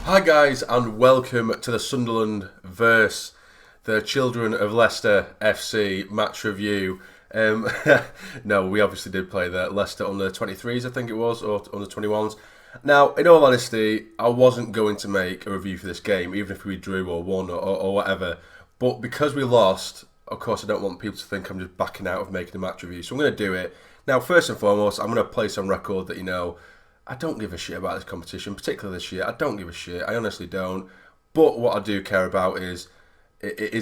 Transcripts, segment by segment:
Hi guys, and welcome to the Sunderland versus the Children of Leicester FC match review. No, we obviously did play the Leicester under 23s, I think it was, or under 21s. Now, in all honesty, I wasn't going to make a review for this game, even if we drew or won or whatever. But because we lost, of course, I don't want people to think I'm just backing out of making a match review, so I'm going to do it. Now, first and foremost, I'm going to place on record that, I don't give a shit about this competition, particularly this year. I don't give a shit. I honestly don't. But what I do care about is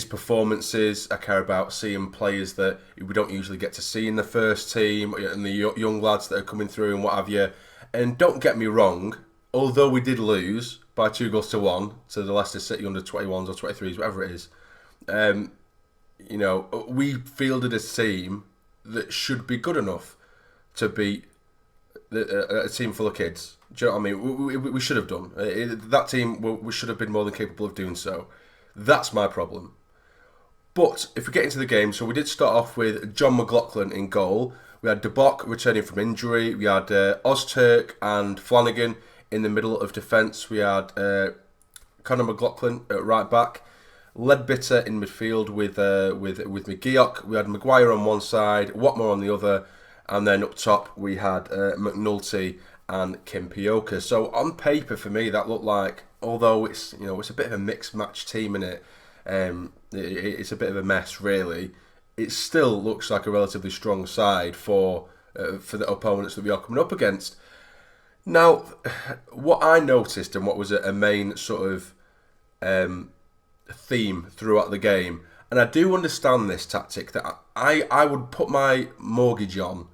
performances. I care about seeing players that we don't usually get to see in the first team and the young lads that are coming through and what have you. And don't get me wrong, although we did lose by 2-1 to the Leicester City under 21s or 23s, whatever it is, we fielded a team that should be good enough to beat a team full of kids. Do you know what I mean? We should have done. That team, we should have been more than capable of doing so. That's my problem. But if we get into the game, so we did start off with John McLaughlin in goal. We had De Bock returning from injury. We had Ozturk and Flanagan in the middle of defence. We had Conor McLaughlin at right back. Ledbitter in midfield with McGeoch. We had Maguire on one side, Watmore on the other. And then up top, we had McNulty and Kimpioka. So on paper, for me, that looked like, although it's a bit of a mixed match team in it, it's a bit of a mess, really. It still looks like a relatively strong side for the opponents that we are coming up against. Now, what I noticed and what was a main sort of theme throughout the game, and I do understand this tactic that I would put my mortgage on.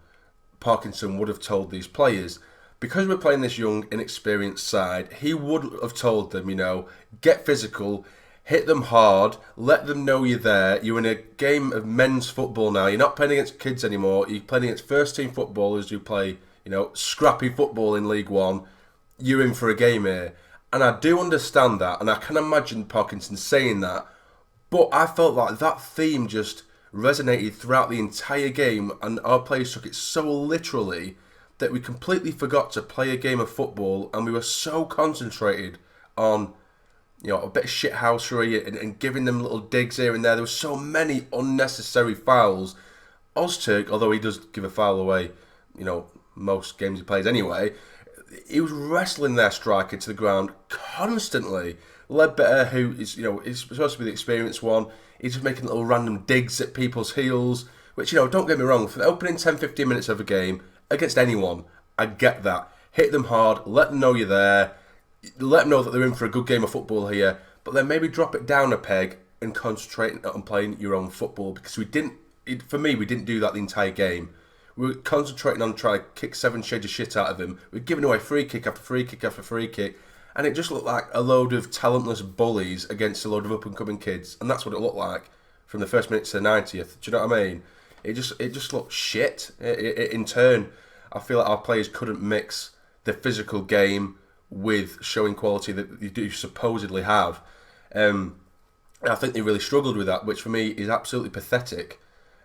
Parkinson would have told these players, because we're playing this young, inexperienced side, he would have told them, get physical, hit them hard, let them know you're there. You're in a game of men's football now. You're not playing against kids anymore. You're playing against first-team footballers who play, scrappy football in League One. You're in for a game here. And I do understand that, and I can imagine Parkinson saying that, but I felt like that theme just resonated throughout the entire game, and our players took it so literally that we completely forgot to play a game of football, and we were so concentrated on a bit of shithousery and giving them little digs here and there. There were so many unnecessary fouls. Ozturk, although he does give a foul away, most games he plays anyway, he was wrestling their striker to the ground constantly. Ledbetter, who is supposed to be the experienced one, he's just making little random digs at people's heels, which, don't get me wrong, for the opening 10-15 minutes of a game, against anyone, I get that. Hit them hard, let them know you're there, let them know that they're in for a good game of football here, but then maybe drop it down a peg and concentrate on playing your own football, because we didn't do that the entire game. We were concentrating on trying to kick 7 shades of shit out of him. We were giving away free kick after free kick after free kick, and it just looked like a load of talentless bullies against a load of up-and-coming kids. And that's what it looked like from the first minute to the 90th. Do you know what I mean? It just looked shit. In turn, I feel like our players couldn't mix the physical game with showing quality that you do supposedly have. I think they really struggled with that, which for me is absolutely pathetic.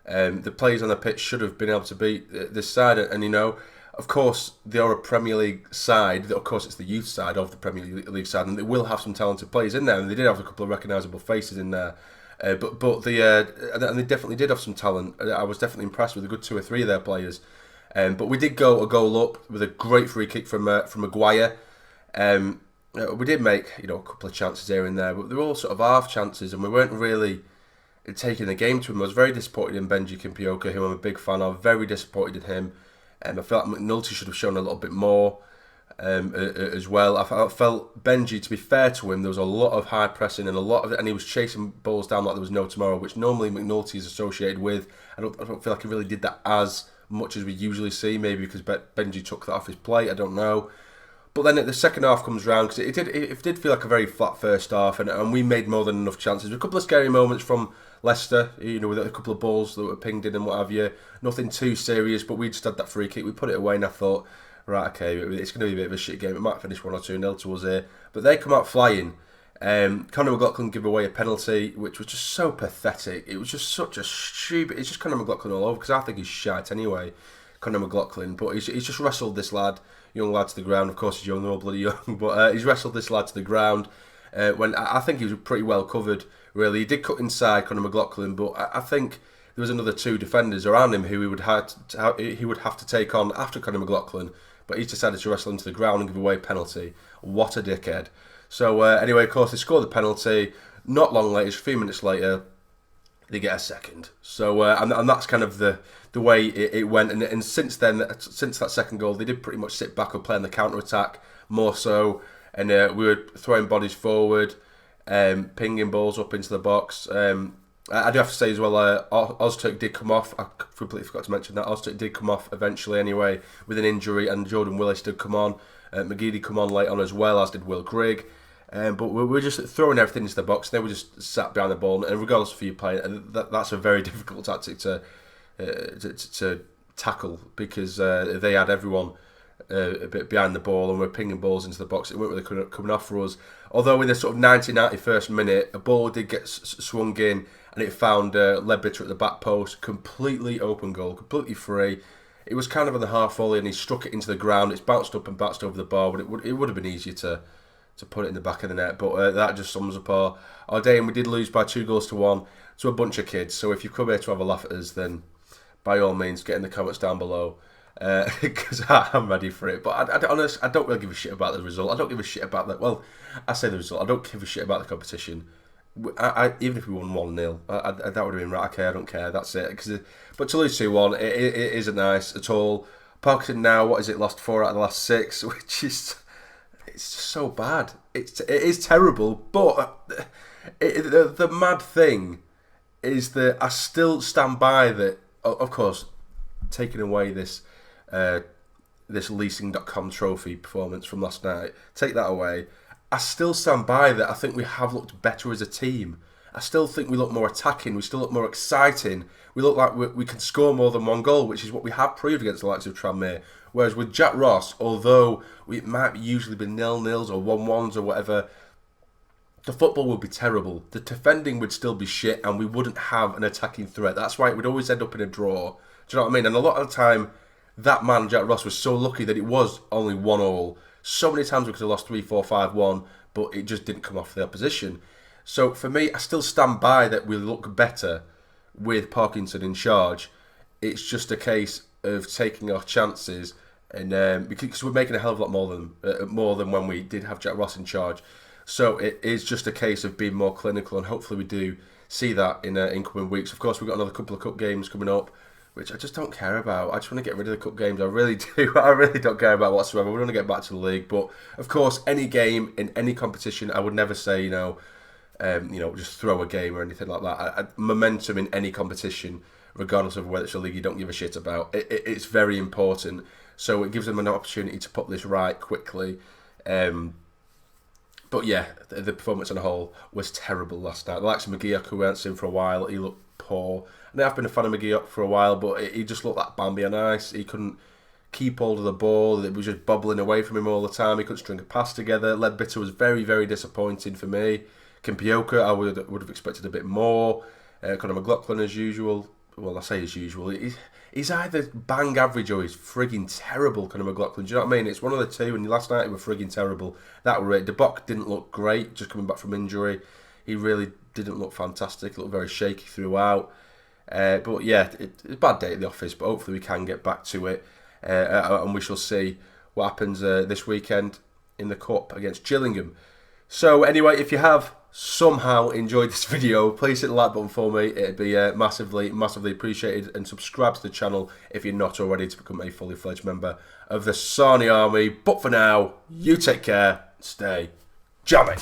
The players on the pitch should have been able to beat this side. And, of course, they are a Premier League side. Of course, it's the youth side of the Premier League side, and they will have some talented players in there. And they did have a couple of recognisable faces in there, and they definitely did have some talent. I was definitely impressed with a good 2 or 3 of their players. But we did go a goal up with a great free kick from Maguire. We did make a couple of chances here and there, but they were all sort of half chances, and we weren't really taking the game to him. I was very disappointed in Benji Kimpioka, who I'm a big fan of. Very disappointed in him. I felt like McNulty should have shown a little bit more as well. I felt Benji, to be fair to him, there was a lot of high pressing and he was chasing balls down like there was no tomorrow, which normally McNulty is associated with. I don't feel like he really did that as much as we usually see, maybe because Benji took that off his plate, I don't know. But then the second half comes round, because it did feel like a very flat first half, and we made more than enough chances. A couple of scary moments from Leicester, with a couple of balls that were pinged in and what have you. Nothing too serious, but we just had that free kick. We put it away, and I thought, right, okay, it's going to be a bit of a shit game. It might finish 1 or 2-0 to us here. But they come out flying. Conor McLaughlin gave away a penalty, which was just so pathetic. It was just such a stupid... It's just Conor McLaughlin all over, because I think he's shite anyway. Conor McLaughlin, but he's just wrestled this young lad to the ground. Of course, he's young, they're all bloody young, but he's wrestled this lad to the ground. When I think he was pretty well covered, really. He did cut inside Conor McLaughlin, but I think there was another 2 defenders around him who he would have to take on after Conor McLaughlin, but he's decided to wrestle him to the ground and give away a penalty. What a dickhead. So anyway, of course, they scored the penalty. Not long later, just a few minutes later, they get a second. So and that's kind of the way it went. And since then, since that second goal, they did pretty much sit back and play on the counter-attack more so. And we were throwing bodies forward, pinging balls up into the box. I do have to say as well, Ozturk did come off. I completely forgot to mention that. Ozturk did come off eventually anyway with an injury, and Jordan Willis did come on. McGee did come on late on as well, as did Will Grigg. But we were just throwing everything into the box. They were just sat behind the ball, and regardless of who you play, that's a very difficult tactic to tackle, because they had everyone a bit behind the ball and were pinging balls into the box. It weren't really coming off for us. Although in the sort of 91st minute, a ball did get swung in, and it found Ledbetter at the back post. Completely open goal, completely free. It was kind of on the half volley, and he struck it into the ground. It's bounced up and bounced over the bar, but it would have been easier to put it in the back of the net. But that just sums up our day, and we did lose by 2-1 to a bunch of kids. So if you come here to have a laugh at us, then by all means, get in the comments down below, because I'm ready for it. But I don't really give a shit about the result. I don't give a shit about that. Well, I say the result. I don't give a shit about the competition. Even if we won 1-0, that would have been right. Okay, I don't care. That's it. But to lose 2-1, it isn't nice at all. Parkinson now, what is it? Lost 4 out of the last 6, which is it's just so bad. It is terrible. But the mad thing is that I still stand by that. Of course, taking away this leasing.com trophy performance from last night, take that away. I still stand by that. I think we have looked better as a team. I still think we look more attacking. We still look more exciting. We look like we can score more than 1 goal, which is what we have proved against the likes of Tranmere. Whereas with Jack Ross, although it might usually be 0-0s or 1-1s or whatever, the football would be terrible. The defending would still be shit, and we wouldn't have an attacking threat. That's why it would always end up in a draw. Do you know what I mean? And a lot of the time, that man, Jack Ross, was so lucky that it was only 1-1. So many times we could have lost 3-4, 5-1, but it just didn't come off the opposition. So for me, I still stand by that we look better with Parkinson in charge. It's just a case of taking our chances, and because we're making a hell of a lot more than when we did have Jack Ross in charge. So it is just a case of being more clinical, and hopefully we do see that in coming weeks. Of course, we've got another couple of cup games coming up, which I just don't care about. I just want to get rid of the cup games. I really do. I really don't care about whatsoever. We want to get back to the league. But of course, any game in any competition, I would never say, just throw a game or anything like that. Momentum in any competition, regardless of whether it's a league you don't give a shit about, it's very important. So it gives them an opportunity to put this right quickly. But yeah, the performance on a whole was terrible last night. The likes of McGee, who we hadn't seen for a while, he looked poor. And I've been a fan of McGee for a while, but he just looked like Bambi on ice. He couldn't keep hold of the ball. It was just bobbling away from him all the time. He couldn't string a pass together. Ledbetter was very, very disappointing for me. Kimpioka, I would have expected a bit more. Conor McLaughlin, as usual. Well, I say as usual. He's either bang average or he's frigging terrible, Conor McLaughlin. Do you know what I mean? It's one of the two, and last night he was frigging terrible. That were it. De Bock didn't look great, just coming back from injury. He really didn't look fantastic. He looked very shaky throughout. But yeah, it's a bad day at the office, but hopefully we can get back to it. And we shall see what happens this weekend in the Cup against Gillingham. So anyway, if you have somehow enjoyed this video, please hit the like button for me. It'd be massively, massively appreciated. And subscribe to the channel if you're not already to become a fully fledged member of the Sarny Army. But for now, you take care. Stay jammy.